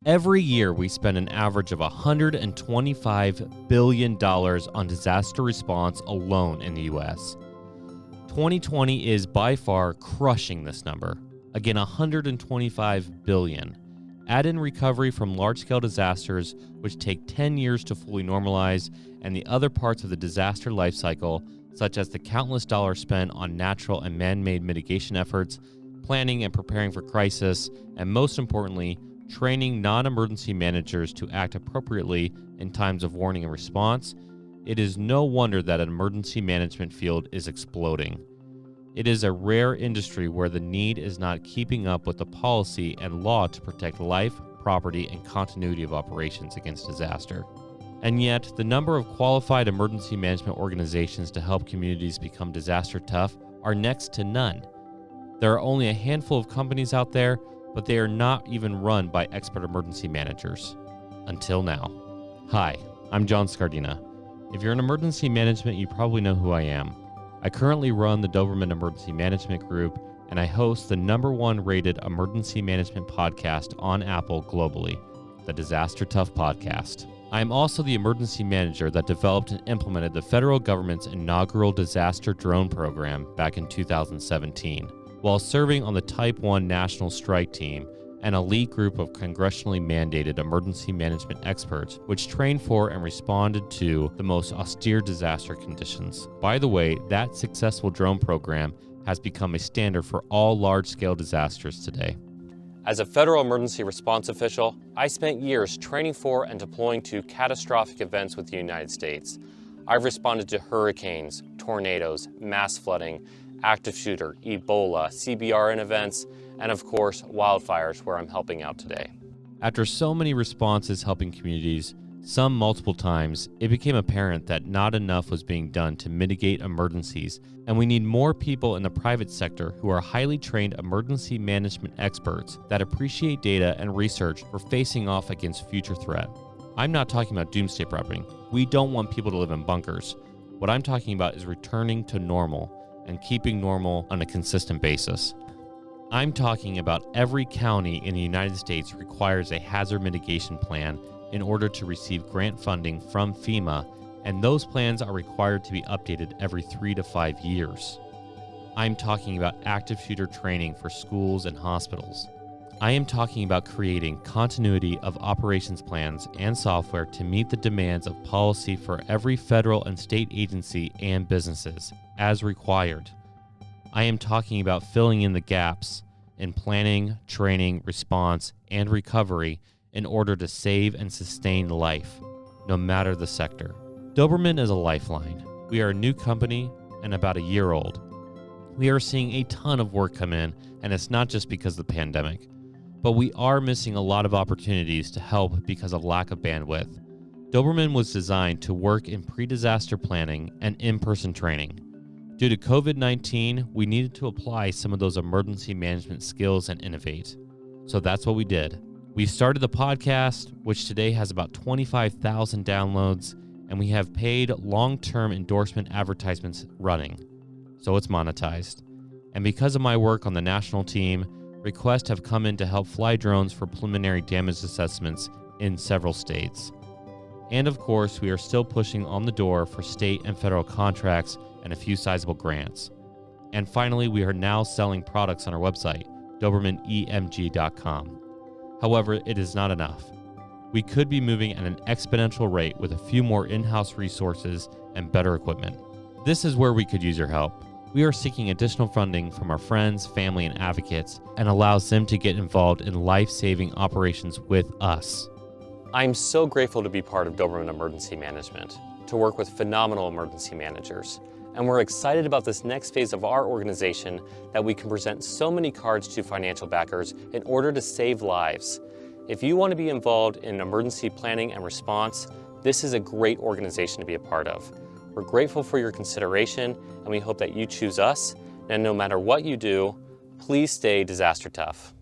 Every year, we spend an average of $125 billion on disaster response alone in the U.S. 2020 is by far crushing this number. Again, $125 billion. Add in recovery from large-scale disasters, which take 10 years to fully normalize, and the other parts of the disaster life cycle, such as the countless dollars spent on natural and man-made mitigation efforts, planning and preparing for crisis, and most importantly, training non-emergency managers to act appropriately in times of warning and response, it is no wonder that an emergency management field is exploding. It is a rare industry where the need is not keeping up with the policy and law to protect life, property, and continuity of operations against disaster. And yet, the number of qualified emergency management organizations to help communities become disaster tough are next to none. There are only a handful of companies out there, but they are not even run by expert emergency managers. Until now. Hi, I'm John Scardina. If you're in emergency management, you probably know who I am. I currently run the Doberman Emergency Management Group, and I host the #1 rated emergency management podcast on Apple globally, the Disaster Tough Podcast. I am also the emergency manager that developed and implemented the federal government's inaugural disaster drone program back in 2017. While serving on the Type 1 National Strike Team, an elite group of congressionally mandated emergency management experts which trained for and responded to the most austere disaster conditions. By the way, that successful drone program has become a standard for all large-scale disasters today. As a federal emergency response official, I spent years training for and deploying to catastrophic events with the United States. I've responded to hurricanes, tornadoes, mass flooding, active shooter, Ebola, CBRN events, and of course, wildfires where I'm helping out today. After so many responses helping communities, some multiple times, it became apparent that not enough was being done to mitigate emergencies, and we need more people in the private sector who are highly trained emergency management experts that appreciate data and research for facing off against future threat. I'm not talking about doomsday prepping. We don't want people to live in bunkers. What I'm talking about is returning to normal and keeping normal on a consistent basis. I'm talking about every county in the United States requires a hazard mitigation plan in order to receive grant funding from FEMA, and those plans are required to be updated every 3 to 5 years. I'm talking about active shooter training for schools and hospitals. I am talking about creating continuity of operations plans and software to meet the demands of policy for every federal and state agency and businesses, as required. I am talking about filling in the gaps in planning, training, response, and recovery in order to save and sustain life, no matter the sector. Doberman is a lifeline. We are a new company and about a year old. We are seeing a ton of work come in, and it's not just because of the pandemic. But we are missing a lot of opportunities to help because of lack of bandwidth. Doberman was designed to work in pre-disaster planning and in-person training. Due to COVID-19, we needed to apply some of those emergency management skills and innovate. So that's what we did. We started the podcast, which today has about 25,000 downloads, and we have paid long-term endorsement advertisements running. So it's monetized. And because of my work on the national team, requests have come in to help fly drones for preliminary damage assessments in several states. And of course, we are still pushing on the door for state and federal contracts and a few sizable grants. And finally, we are now selling products on our website, DobermanEMG.com. However, it is not enough. We could be moving at an exponential rate with a few more in-house resources and better equipment. This is where we could use your help. We are seeking additional funding from our friends, family, and advocates, and allows them to get involved in life-saving operations with us. I'm so grateful to be part of Doberman Emergency Management, to work with phenomenal emergency managers. And we're excited about this next phase of our organization that we can present so many cards to financial backers in order to save lives. If you want to be involved in emergency planning and response, this is a great organization to be a part of. We're grateful for your consideration, and we hope that you choose us. And no matter what you do, please stay disaster tough.